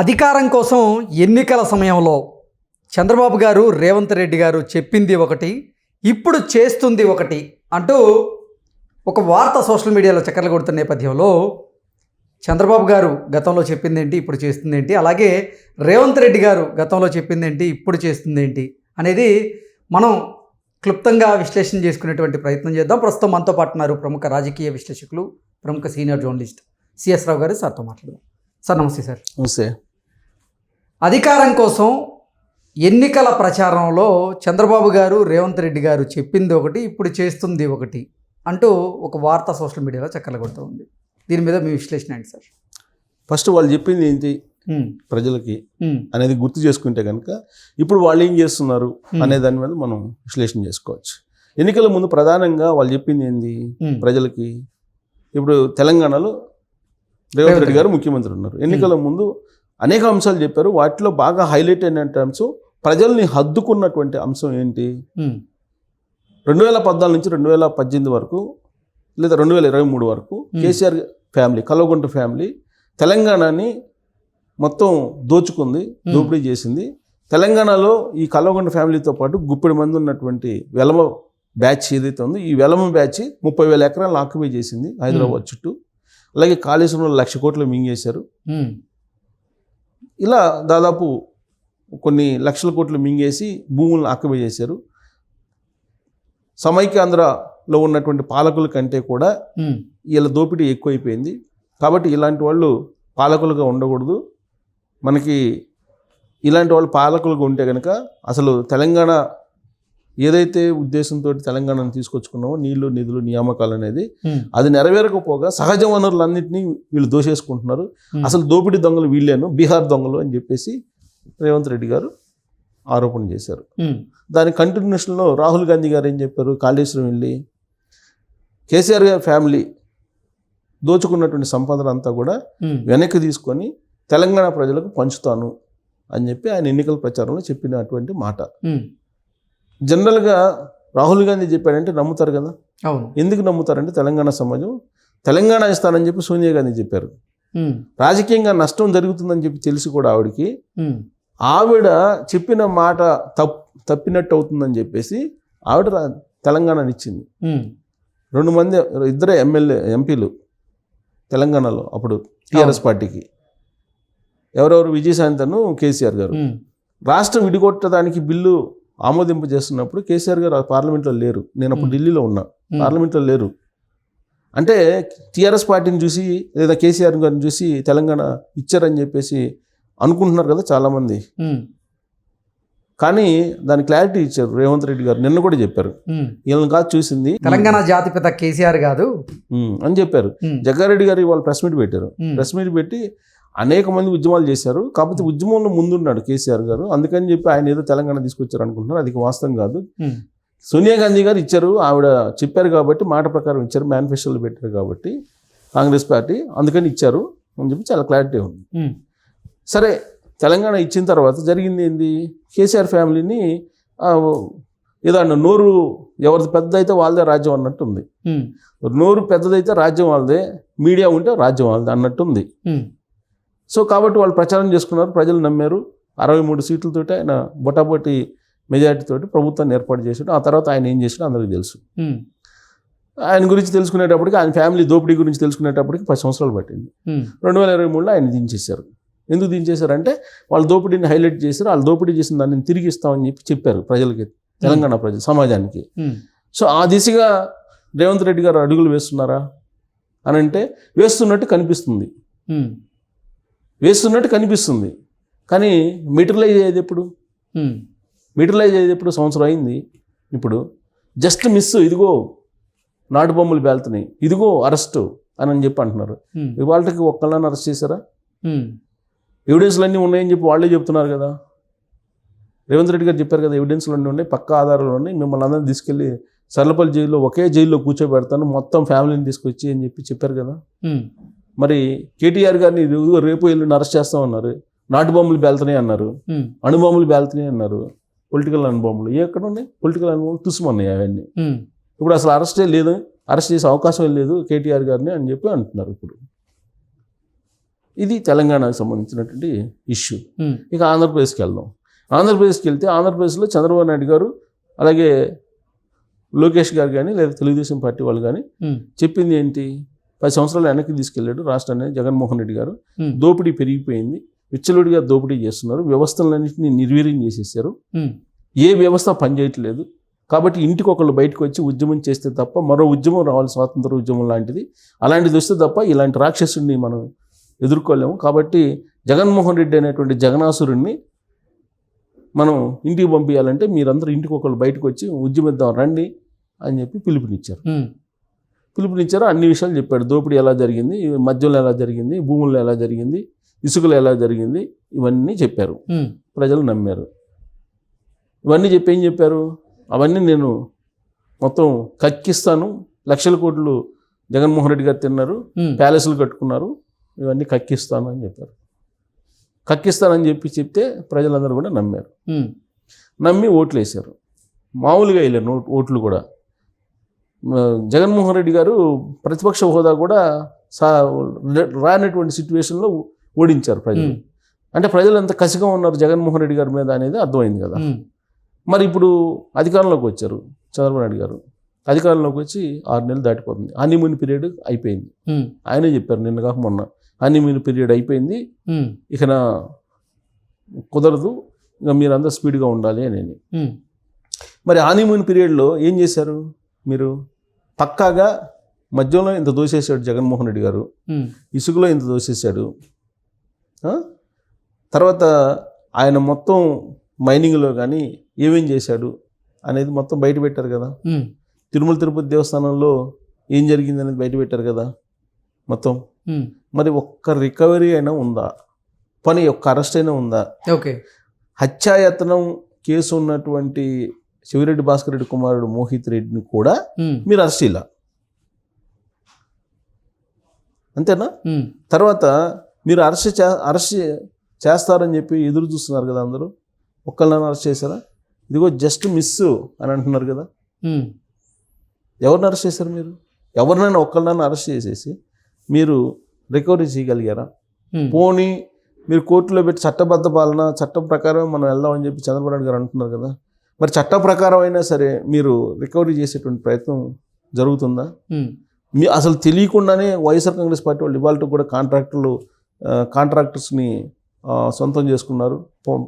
అధికారం కోసం ఎన్నికల సమయంలో చంద్రబాబు గారు రేవంత్ రెడ్డి గారు చెప్పింది ఒకటి, ఇప్పుడు చేస్తుంది ఒకటి అంటూ ఒక వార్త సోషల్ మీడియాలో చక్కర్లు కొడుతున్న నేపథ్యంలో చంద్రబాబు గారు గతంలో చెప్పింది ఏంటి, ఇప్పుడు చేస్తుంది ఏంటి, అలాగే రేవంత్ రెడ్డి గారు గతంలో చెప్పింది ఏంటి, ఇప్పుడు చేస్తుంది ఏంటి అనేది మనం క్లుప్తంగా విశ్లేషణ చేసుకునేటువంటి ప్రయత్నం చేద్దాం. ప్రస్తుతం మనతో పాటు ఉన్నారు ప్రముఖ రాజకీయ విశ్లేషకులు, ప్రముఖ సీనియర్ జర్నలిస్ట్ సిఎస్ రావు గారు. సార్తో మాట్లాడదాం. సార్ నమస్తే. సార్ నమస్తే. అధికారం కోసం ఎన్నికల ప్రచారంలో చంద్రబాబు గారు రేవంత్ రెడ్డి గారు చెప్పింది ఒకటి, ఇప్పుడు చేస్తుంది ఒకటి అంటూ ఒక వార్త సోషల్ మీడియాలో చక్కర్లు కొడుతూ ఉంది. దీని మీద మీ విశ్లేషణ ఏంటి సార్? ఫస్ట్ వాళ్ళు చెప్పింది ఏంటి ప్రజలకి అనేది గుర్తు చేసుకుంటే కనుక ఇప్పుడు వాళ్ళు ఏం చేస్తున్నారు అనే దాని మీద మనం విశ్లేషణ చేసుకోవచ్చు. ఎన్నికల ముందు ప్రధానంగా వాళ్ళు చెప్పింది ఏంది ప్రజలకి? ఇప్పుడు తెలంగాణలో రేవంత్ రెడ్డి గారు ముఖ్యమంత్రి ఉన్నారు. ఎన్నికల ముందు అనేక అంశాలు చెప్పారు. వాటిలో బాగా హైలైట్ అయిన అంశం, ప్రజల్ని హద్దుకున్నటువంటి అంశం ఏంటి? 2014 నుంచి 2018 వరకు లేదా 2023 వరకు కేసీఆర్ ఫ్యామిలీ, కల్వకుంట్ల ఫ్యామిలీ తెలంగాణని మొత్తం దోచుకుంది, దోపిడీ చేసింది. తెలంగాణలో ఈ కల్వకుంట్ల ఫ్యామిలీతో పాటు గుప్పెడి మంది ఉన్నటువంటి వెలమ బ్యాచ్ ఏదైతే ఉందో, ఈ వెలమ బ్యాచ్ 30,000 ఎకరాలను ఆక్యుపై చేసింది హైదరాబాద్ చుట్టూ. అలాగే కాళేశ్వరంలో 1,00,000 కోట్లు మింగేశారు. ఇలా దాదాపు కొన్ని లక్షల కోట్లు మింగేసి భూములను ఆక్యుపై చేశారు. సమైక్యాంధ్రలో ఉన్నటువంటి పాలకుల కంటే కూడా వీళ్ళ దోపిడీ ఎక్కువైపోయింది. కాబట్టి ఇలాంటి వాళ్ళు పాలకులుగా ఉండకూడదు. మనకి ఇలాంటి వాళ్ళు పాలకులుగా ఉంటే కనుక అసలు తెలంగాణ ఏదైతే ఉద్దేశంతో తెలంగాణను తీసుకొచ్చుకున్నామో, నీళ్లు, నిధులు, నియామకాలు అనేది అది నెరవేరకపోగా సహజ వనరులన్నింటినీ వీళ్ళు దోషేసుకుంటున్నారు. అసలు దోపిడీ దొంగలు వీళ్ళేను, బీహార్ దొంగలు అని చెప్పేసి రేవంత్ రెడ్డి గారు ఆరోపణ చేశారు. దాని కంటిన్యూషన్లో రాహుల్ గాంధీ గారు ఏం చెప్పారు? కాళేశ్వరం వెళ్ళి కేసీఆర్ గారి ఫ్యామిలీ దోచుకున్నటువంటి సంపదన అంతా కూడా వెనక్కి తీసుకొని తెలంగాణ ప్రజలకు పంచుతాను అని చెప్పి ఆయన ఎన్నికల ప్రచారంలో చెప్పినటువంటి మాట. జనరల్గా రాహుల్ గాంధీ చెప్పాడంటే నమ్ముతారు కదా. ఎందుకు నమ్ముతారంటే తెలంగాణ సమాజం తెలంగాణ ఇస్తానని చెప్పి సోనియా గాంధీ చెప్పారు. రాజకీయంగా నష్టం జరుగుతుందని చెప్పి తెలిసి కూడా ఆవిడ చెప్పిన మాట తప్పినట్టు అవుతుందని చెప్పేసి ఆవిడ తెలంగాణని ఇచ్చింది. 2 ఎంపీలు తెలంగాణలో అప్పుడు టీఆర్ఎస్ పార్టీకి, ఎవరెవరు? విజయశాంతను, కేసీఆర్ గారు. రాష్ట్రం విడిగొట్టడానికి బిల్లు ఆమోదింపు చేస్తున్నప్పుడు కేసీఆర్ గారు పార్లమెంట్లో లేరు. నేను అప్పుడు ఢిల్లీలో ఉన్నా, పార్లమెంట్లో లేరు. అంటే టీఆర్ఎస్ పార్టీని చూసి లేదా కేసీఆర్ గారిని చూసి తెలంగాణ ఇచ్చారని చెప్పేసి అనుకుంటున్నారు కదా చాలామంది. కానీ దాని క్లారిటీ ఇచ్చారు రేవంత్ రెడ్డి గారు. నిన్న కూడా చెప్పారు, వీళ్ళని కాదు చూసింది తెలంగాణ జాతిపిత కేసీఆర్ కాదు అని చెప్పారు. జగ్గారెడ్డి గారు వాళ్ళు ప్రెస్ మీట్ పెట్టారు. ప్రెస్ మీట్ పెట్టి అనేక మంది ఉద్యమాలు చేశారు. కాకపోతే ఉద్యమంలో ముందున్నాడు కేసీఆర్ గారు. అందుకని చెప్పి ఆయన ఏదో తెలంగాణ తీసుకొచ్చారు అనుకుంటున్నారు. అది వాస్తవం కాదు. సోనియా గాంధీ గారు ఇచ్చారు, ఆవిడ చెప్పారు కాబట్టి, మాట ప్రకారం ఇచ్చారు, మేనిఫెస్టోలో పెట్టారు కాబట్టి కాంగ్రెస్ పార్టీ, అందుకని ఇచ్చారు అని చెప్పి చాలా క్లారిటీ ఉంది. సరే, తెలంగాణ ఇచ్చిన తర్వాత జరిగింది ఏంది? కేసీఆర్ ఫ్యామిలీని ఏదో నోరు ఎవరిది పెద్దదైతే వాళ్ళదే రాజ్యం అన్నట్టు ఉంది. నోరు పెద్దదైతే రాజ్యం వాళ్ళదే, మీడియా ఉంటే రాజ్యం వాళ్ళదే అన్నట్టు ఉంది. సో కాబట్టి వాళ్ళు ప్రచారం చేసుకున్నారు, ప్రజలు నమ్మారు. 63 సీట్లతోటి ఆయన బొటాబొటి మెజారిటీతోటి ప్రభుత్వాన్ని ఏర్పాటు చేశాడు. ఆ తర్వాత ఆయన ఏం చేశాడో అందరికీ తెలుసు. ఆయన గురించి తెలుసుకునేటప్పటికి, ఆయన ఫ్యామిలీ దోపిడీ గురించి తెలుసుకునేటప్పటికి 10 సంవత్సరాలు పట్టింది. 2023లో ఆయన దించేశారు. ఎందుకు దించేశారంటే వాళ్ళు దోపిడీని హైలైట్ చేశారు. వాళ్ళు దోపిడీ చేసిన దాన్ని తిరిగి ఇస్తామని చెప్పి చెప్పారు ప్రజలకి, తెలంగాణ ప్రజలు, సమాజానికి. సో ఆ దిశగా రేవంత్ రెడ్డి గారు అడుగులు వేస్తున్నారా అని అంటే వేస్తున్నట్టు కనిపిస్తుంది. కానీ మెటీరియలైజ్ అయ్యేది ఎప్పుడు? సంవత్సరం అయింది. ఇప్పుడు జస్ట్ మిస్, ఇదిగో నాటు బొమ్మలు పేలుతున్నాయి, ఇదిగో అరెస్టు అని చెప్పి అంటున్నారు. వాళ్ళకి ఒక్కళ్ళని అరెస్ట్ చేశారా? ఎవిడెన్స్లు అన్నీ ఉన్నాయని చెప్పి వాళ్ళే చెప్తున్నారు కదా. రేవంత్ రెడ్డి గారు చెప్పారు కదా, ఎవిడెన్స్లు అన్నీ ఉన్నాయి, పక్కా ఆధారాలు ఉన్నాయి, మిమ్మల్ని అందరినీ తీసుకెళ్ళి సర్లపల్లి జైల్లో ఒకే జైల్లో కూర్చోబెడతాను, మొత్తం ఫ్యామిలీని తీసుకొచ్చి అని చెప్పారు కదా. మరి కేటీఆర్ గారిని రేపు ఎల్లుండి అరెస్ట్ చేస్తామన్నారు. నాటు బొమ్మలు పేలుతున్నాయి అన్నారు, అణుబొమ్మలు పేలుతున్నాయి అన్నారు. పొలిటికల్ అనుభవములు ఎక్కడ ఉన్నాయి? పొలిటికల్ అనుభవం తుసుమన్నాయి అవన్నీ. ఇప్పుడు అసలు అరెస్టే లేదు, అరెస్ట్ చేసే అవకాశం లేదు కేటీఆర్ గారిని అని చెప్పి అంటున్నారు. ఇప్పుడు ఇది తెలంగాణకు సంబంధించినటువంటి ఇష్యూ. ఉమ్, ఇక ఆంధ్రప్రదేశ్కి వెళ్దాం. ఆంధ్రప్రదేశ్కి వెళ్తే ఆంధ్రప్రదేశ్లో చంద్రబాబు నాయుడు గారు అలాగే లోకేష్ గారు కానీ లేదా తెలుగుదేశం పార్టీ వాళ్ళు కానీ ఉమ్, చెప్పింది ఏంటి? 10 సంవత్సరాలు వెనక్కి తీసుకెళ్ళాడు రాష్ట్రాన్ని జగన్మోహన్ రెడ్డి గారు. ఉమ్, దోపిడీ పెరిగిపోయింది, విచ్చలవిడిగా దోపిడీ చేస్తున్నారు, వ్యవస్థలన్నింటినీ నిర్వీర్యం చేసేసారు, ఉమ్, ఏ వ్యవస్థ పనిచేయట్లేదు. కాబట్టి ఇంటికి ఒకళ్ళు బయటకు వచ్చి ఉద్యమం చేస్తే తప్ప మరో ఉద్యమం రావాలి, స్వాతంత్ర ఉద్యమం లాంటిది. అలాంటిది వస్తే తప్ప ఇలాంటి రాక్షసుడిని మనం ఎదుర్కోలేము. కాబట్టి జగన్మోహన్ రెడ్డి అనేటువంటి జగనాసురుణ్ణి మనం ఇంటికి పంపించాలంటే మీరందరూ ఇంటికి ఒకళ్ళు బయటకు వచ్చి ఉద్యమిద్దాం రండి అని చెప్పి పిలుపునిచ్చారు. ఉమ్, పిలుపునిచ్చారు, అన్ని విషయాలు చెప్పాడు. దోపిడీ ఎలా జరిగింది, మద్యంలో ఎలా జరిగింది, భూముల్లో ఎలా జరిగింది, ఇసుకలో ఎలా జరిగింది, ఇవన్నీ చెప్పారు. ఉమ్, ప్రజలు నమ్మారు. ఇవన్నీ చెప్పి ఏం చెప్పారు? అవన్నీ నేను మొత్తం కక్కిస్తాను, లక్షల కోట్లు జగన్మోహన్ రెడ్డి గారు తిన్నారు, ఉమ్, ప్యాలెస్లు కట్టుకున్నారు, ఇవన్నీ కక్కిస్తాను అని చెప్పారు. కక్కిస్తానని చెప్పి చెప్తే ప్రజలందరూ కూడా నమ్మారు. ఉమ్, నమ్మి ఓట్లు వేశారు. మామూలుగా వేయలేరు ఓట్లు కూడా. జగన్మోహన్ రెడ్డి గారు ప్రతిపక్ష హోదా కూడా రానటువంటి సిచ్యువేషన్లో ఓడించారు ప్రజలు. ఉమ్, అంటే ప్రజలు ఎంత కసిగా ఉన్నారు జగన్మోహన్ రెడ్డి గారి మీద అనేది అర్థమైంది కదా. ఉమ్, మరి ఇప్పుడు అధికారంలోకి వచ్చారు చంద్రబాబు నాయుడు గారు. అధికారంలోకి వచ్చి 6 నెలలు దాటిపోతుంది. హనీమూన్ పీరియడ్ అయిపోయింది. ఉమ్, ఆయనే చెప్పారు నిన్న కాక మొన్న, హనీమూన్ పీరియడ్ అయిపోయింది, ఉమ్, ఇక కుదరదు, ఇక మీరందరూ స్పీడ్గా ఉండాలి అని. ఉమ్, మరి హనీమూన్ పీరియడ్లో ఏం చేశారు మీరు? పక్కాగా మధ్యలో ఇంత దోసేసాడు జగన్మోహన్ రెడ్డి గారు, ఉమ్, ఇసుకలో ఇంత దోసేసాడు, తర్వాత ఆయన మొత్తం మైనింగ్లో కానీ ఏమేం చేశాడు అనేది మొత్తం బయట పెట్టారు కదా. ఉమ్, తిరుమల తిరుపతి దేవస్థానంలో ఏం జరిగింది అనేది బయట పెట్టారు కదా మొత్తం. ఉమ్, మరి ఒక్క రికవరీ అయినా ఉందా? ఒక్క అరెస్ట్ అయినా ఉందా? ఓకే. హత్యాయత్నం కేసు ఉన్నటువంటి శివిరెడ్డి భాస్కర్ రెడ్డి కుమారుడు మోహిత్ రెడ్డిని కూడా ఉమ్, మీరు అరెస్ట్ ఇలా, అంతేనా? ఉమ్, తర్వాత మీరు అరెస్ట్ చేస్తారని చెప్పి ఎదురు చూస్తున్నారు కదా అందరూ. ఒక్కళ్ళని అరెస్ట్ చేశారా? ఇదిగో జస్ట్ మిస్ అని అంటున్నారు కదా. ఉమ్, ఎవరిని అరెస్ట్ చేశారు మీరు? ఎవరినైనా ఒక్కళ్ళని అరెస్ట్ చేసేసి మీరు రికవరీ చేయగలిగారా? ఉమ్, పోనీ మీరు కోర్టులో పెట్టి చట్టబద్ధ పాలన, చట్టం ప్రకారం మనం వెళ్దామని చెప్పి చంద్రబాబు నాయుడు గారు అంటున్నారు కదా. మరి చట్ట ప్రకారం అయినా సరే మీరు రికవరీ చేసేటువంటి ప్రయత్నం జరుగుతుందా? ఉమ్, మీ అసలు తెలియకుండానే వైఎస్ఆర్ కాంగ్రెస్ పార్టీ వాళ్ళు ఇవాళ కూడా కాంట్రాక్టర్స్ని సొంతం చేసుకున్నారు,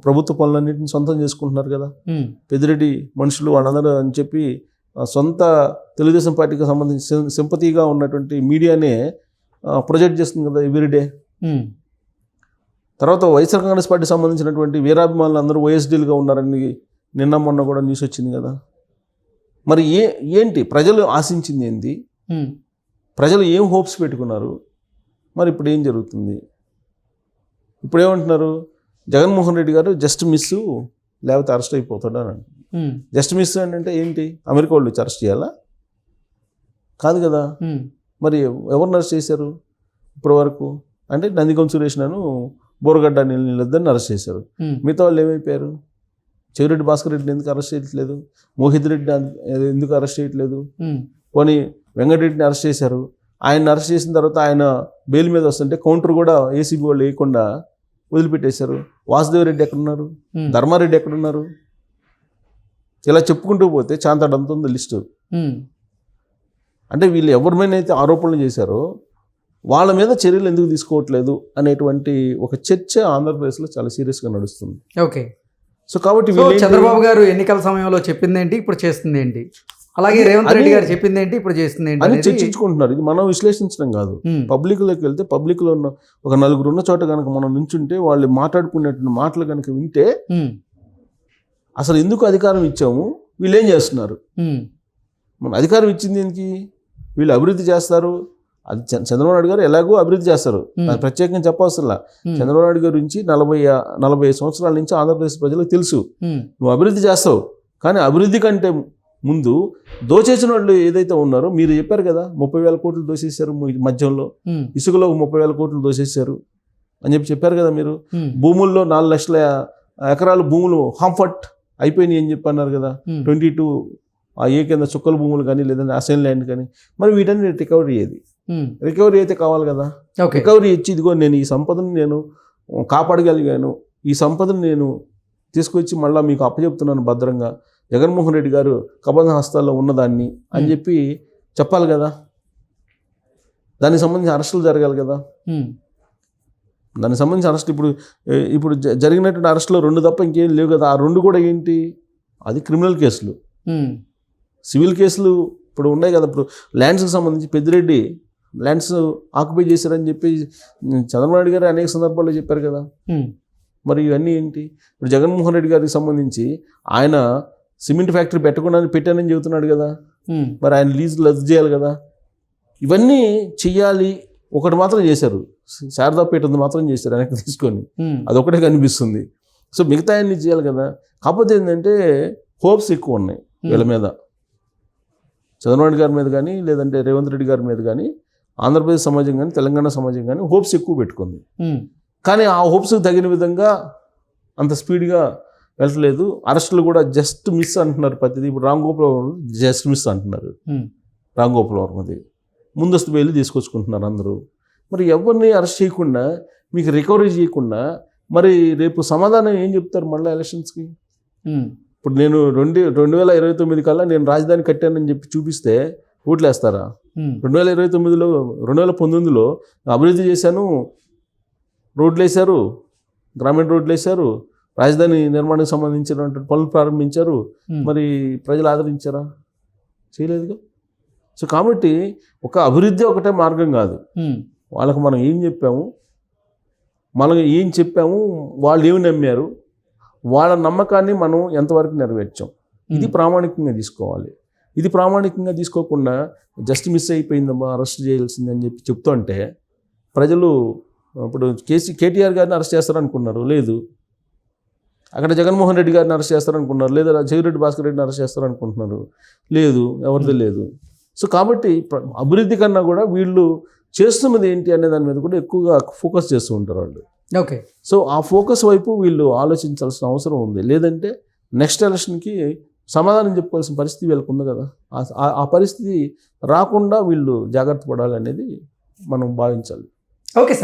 ప్రభుత్వ పనులన్నింటినీ సొంతం చేసుకుంటున్నారు కదా. ఉమ్, పెద్దిరెడ్డి మనుషులు వాళ్ళందరూ అని చెప్పి సొంత తెలుగుదేశం పార్టీకి సంబంధించి సింపతిగా ఉన్నటువంటి మీడియానే ప్రొజెక్ట్ చేస్తుంది కదా ఎవ్రీడే. ఉమ్, తర్వాత వైఎస్ఆర్ కాంగ్రెస్ పార్టీకి సంబంధించినటువంటి వీరాభిమానులు అందరూ ఓఎస్డీలుగా ఉన్నారని నిన్న మొన్న కూడా న్యూస్ వచ్చింది కదా. మరి ఏంటి ప్రజలు ఆశించింది ఏంటి? ఉమ్, ప్రజలు ఏం హోప్స్ పెట్టుకున్నారు? మరి ఇప్పుడు ఏం జరుగుతుంది? ఇప్పుడు ఏమంటున్నారు? జగన్మోహన్ రెడ్డి గారు జస్ట్ మిస్, లేకపోతే అరెస్ట్ అయిపోతాడు అని అంటున్నారు. ఉమ్, జస్ట్ మిస్ అంటే ఏంటి? అమెరికా వాళ్ళు వచ్చి అరెస్ట్ చేయాలా? కాదు కదా. ఉమ్, మరి ఎవరిని అరెస్ట్ చేశారు ఇప్పటి వరకు? అంటే నందిగం సురేష్ నన్ను బోరగడ్డ నీళ్ళిద్దరిని అరెస్ట్ చేశారు. ఉమ్, మిగతా వాళ్ళు ఏమైపోయారు? చెవిరెడ్డి భాస్కర్ రెడ్డిని ఎందుకు అరెస్ట్ చేయట్లేదు? మోహిత్ రెడ్డి ఎందుకు అరెస్ట్ చేయట్లేదు? ఉమ్, పోనీ వెంకటరెడ్డిని అరెస్ట్ చేశారు. ఆయన అరెస్ట్ చేసిన తర్వాత ఆయన బెయిల్ మీద వస్తుంటే కౌంటర్ కూడా ఏసీబీ వాళ్ళు వేయకుండా వదిలిపెట్టేశారు. వాసుదేవరెడ్డి ఎక్కడున్నారు? ఉమ్, ధర్మారెడ్డి ఎక్కడున్నారు? ఇలా చెప్పుకుంటూ పోతే చాంతాడంత ఉంది లిస్టు. ఉమ్, అంటే వీళ్ళు ఎవరి మీద అయితే ఆరోపణలు చేశారో వాళ్ళ మీద చర్యలు ఎందుకు తీసుకోవట్లేదు అనేటువంటి ఒక చర్చ ఆంధ్రప్రదేశ్లో చాలా సీరియస్గా నడుస్తుంది. ఓకే. సో కాబట్టి సో చంద్రబాబు గారు ఎన్నికల సమయంలో చెప్పింది ఏంటి, ఇప్పుడు చేస్తుంది ఏంటి? అలాగే రేవంత్ రెడ్డి గారు చెప్పింది ఏంటి, ఇప్పుడు చేస్తుంది ఏంటి అని అనేది చర్చించుకుంటున్నారు. ఇది మనం విశ్లేషించడం కాదు. ఉమ్, పబ్లిక్లోకి వెళ్తే పబ్లిక్లో ఉన్న ఒక 4 ఉన్న చోట కనుక మనం నుంచుంటే వాళ్ళు మాట్లాడుకునేటువంటి మాటలు కనుక వింటే ఉమ్, అసలు ఎందుకు అధికారం ఇచ్చాము, వీళ్ళు ఏం చేస్తున్నారు, ఉమ్, మన అధికారం ఇచ్చింది ఏంటి, వీళ్ళు అభివృద్ధి చేస్తారు. అది చంద్రబాబు నాయుడు గారు ఎలాగో అభివృద్ధి చేస్తారు, అది ప్రత్యేకంగా చెప్పవసరంలా. చంద్రబాబు నాయుడు గారి నుంచి 40 సంవత్సరాల నుంచి ఆంధ్రప్రదేశ్ ప్రజలకు తెలుసు ఉమ్, నువ్వు అభివృద్ధి చేస్తావు. కానీ అభివృద్ధి కంటే ముందు దోచేసిన వాళ్ళు ఏదైతే ఉన్నారో మీరు చెప్పారు కదా, 30,000 కోట్లు దోసేశారు మధ్యంలో, ఉమ్, ఇసుకలో 30,000 కోట్లు దోసేశారు అని చెప్పారు కదా మీరు. ఉమ్, భూముల్లో 4 లక్షల ఎకరాలు భూములు హాంఫర్ట్ అయిపోయినాయి అని చెప్పి అన్నారు కదా. 22 కింద చుక్కల భూములు కానీ లేదంటే అసైన్ ల్యాండ్ కానీ. మరి వీటన్ని రికవరీ ఏది? రికవరీ అయితే కావాలి కదా. ఓకే. రికవరీ ఇచ్చి ఇదిగో నేను ఈ సంపదను నేను కాపాడగలిగాను, ఈ సంపదను నేను తీసుకొచ్చి మళ్ళీ మీకు అప్పచెప్తున్నాను భద్రంగా, జగన్మోహన్ రెడ్డి గారు కబంధ హస్తాల్లో ఉన్నదాన్ని అని చెప్పి చెప్పాలి కదా. దానికి సంబంధించి అరెస్టులు జరగాలి కదా. దానికి సంబంధించి అరెస్ట్ ఇప్పుడు జరిగినటువంటి అరెస్టులో 2 తప్ప ఇంకేం లేవు కదా. ఆ 2 కూడా ఏంటి, అది క్రిమినల్ కేసులు. సివిల్ కేసులు ఇప్పుడు ఉన్నాయి కదా. ఇప్పుడు ల్యాండ్స్కి సంబంధించి పెద్దిరెడ్డి ల్యాండ్స్ ఆక్యుపై చేశారని చెప్పి చంద్రబాబు నాయుడు గారు అనేక సందర్భాల్లో చెప్పారు కదా. మరి ఇవన్నీ ఏంటి? ఇప్పుడు జగన్మోహన్ రెడ్డి గారికి సంబంధించి ఆయన సిమెంట్ ఫ్యాక్టరీ పెట్టానని చెబుతున్నాడు కదా. మరి ఆయన లీజ్ రద్దు చేయాలి కదా. ఇవన్నీ చెయ్యాలి. ఒకటి మాత్రం చేశారు, శారదాపేట మాత్రం చేశారు వెనక్కి తీసుకొని, అదొకటే కనిపిస్తుంది. సో మిగతా అన్ని చేయాలి కదా. కాకపోతే ఏంటంటే హోప్స్ ఎక్కువ ఉన్నాయి వీళ్ళ మీద, చంద్రబాబు గారి మీద కానీ లేదంటే రేవంత్ రెడ్డి గారి మీద కానీ ఆంధ్రప్రదేశ్ సమాజం కానీ తెలంగాణ సమాజం కానీ హోప్స్ ఎక్కువ పెట్టుకుంది. కానీ ఆ హోప్స్కి తగిన విధంగా అంత స్పీడ్గా వెళ్ళట్లేదు. అరెస్టులు కూడా జస్ట్ మిస్ అంటున్నారు ప్రతిదీ. ఇప్పుడు రామ్ గోపాల్ వర్మ జస్ట్ మిస్ అంటున్నారు. రామ్ గోపాల్ వర్మది ముందస్తు బెయిల్ తీసుకొచ్చుకుంటున్నారు అందరూ. మరి ఎవరిని అరెస్ట్ చేయకుండా, మీకు రికవరీ చేయకుండా మరి రేపు సమాధానం ఏం చెప్తారు మళ్ళీ ఎలక్షన్స్కి? ఇప్పుడు నేను 2029 కల్లా నేను రాజధాని కట్టానని చెప్పి చూపిస్తే ఓట్లేస్తారా? 2019లో అభివృద్ధి చేశాను, రోడ్లు వేశారు, గ్రామీణ రోడ్లు వేశారు, రాజధాని నిర్మాణానికి సంబంధించినటువంటి పనులు ప్రారంభించారు. మరి ప్రజలు ఆదరించారా? చేయలేదుగా. సో కాబట్టి ఒక అభివృద్ధి ఒకటే మార్గం కాదు. వాళ్ళకు మనం ఏం చెప్పాము, వాళ్ళు ఏమి నమ్మారు, వాళ్ళ నమ్మకాన్ని మనం ఎంతవరకు నెరవేర్చాం, ఇది ప్రామాణికంగా తీసుకోవాలి. ఇది ప్రామాణికంగా తీసుకోకుండా జస్ట్ మిస్ అయిపోయిందమ్మా అరెస్ట్ చేయాల్సింది అని చెప్పి చెప్తుంటే ప్రజలు ఇప్పుడు కేటీఆర్ గారిని అరెస్ట్ చేస్తారనుకున్నారు, లేదు. అక్కడ జగన్మోహన్ రెడ్డి గారిని అరెస్ట్ చేస్తారనుకున్నారు, లేదా జగిరెడ్డి భాస్కర్ రెడ్డిని అరెస్ట్ చేస్తారనుకుంటున్నారు, లేదు, ఎవరిది లేదు. సో కాబట్టి అభివృద్ధి కన్నా కూడా వీళ్ళు చేస్తున్నది ఏంటి అనే దాని మీద కూడా ఎక్కువగా ఫోకస్ చేస్తూ ఉంటారు వాళ్ళు. ఓకే. సో ఆ ఫోకస్ వైపు వీళ్ళు ఆలోచించాల్సిన అవసరం ఉంది. లేదంటే నెక్స్ట్ ఎలక్షన్కి సమాధానం చెప్పుకోవాల్సిన పరిస్థితి వీళ్ళకు ఉంది కదా. ఆ పరిస్థితి రాకుండా వీళ్ళు జాగ్రత్త పడాలి అనేది మనం భావించాలి. ఓకే.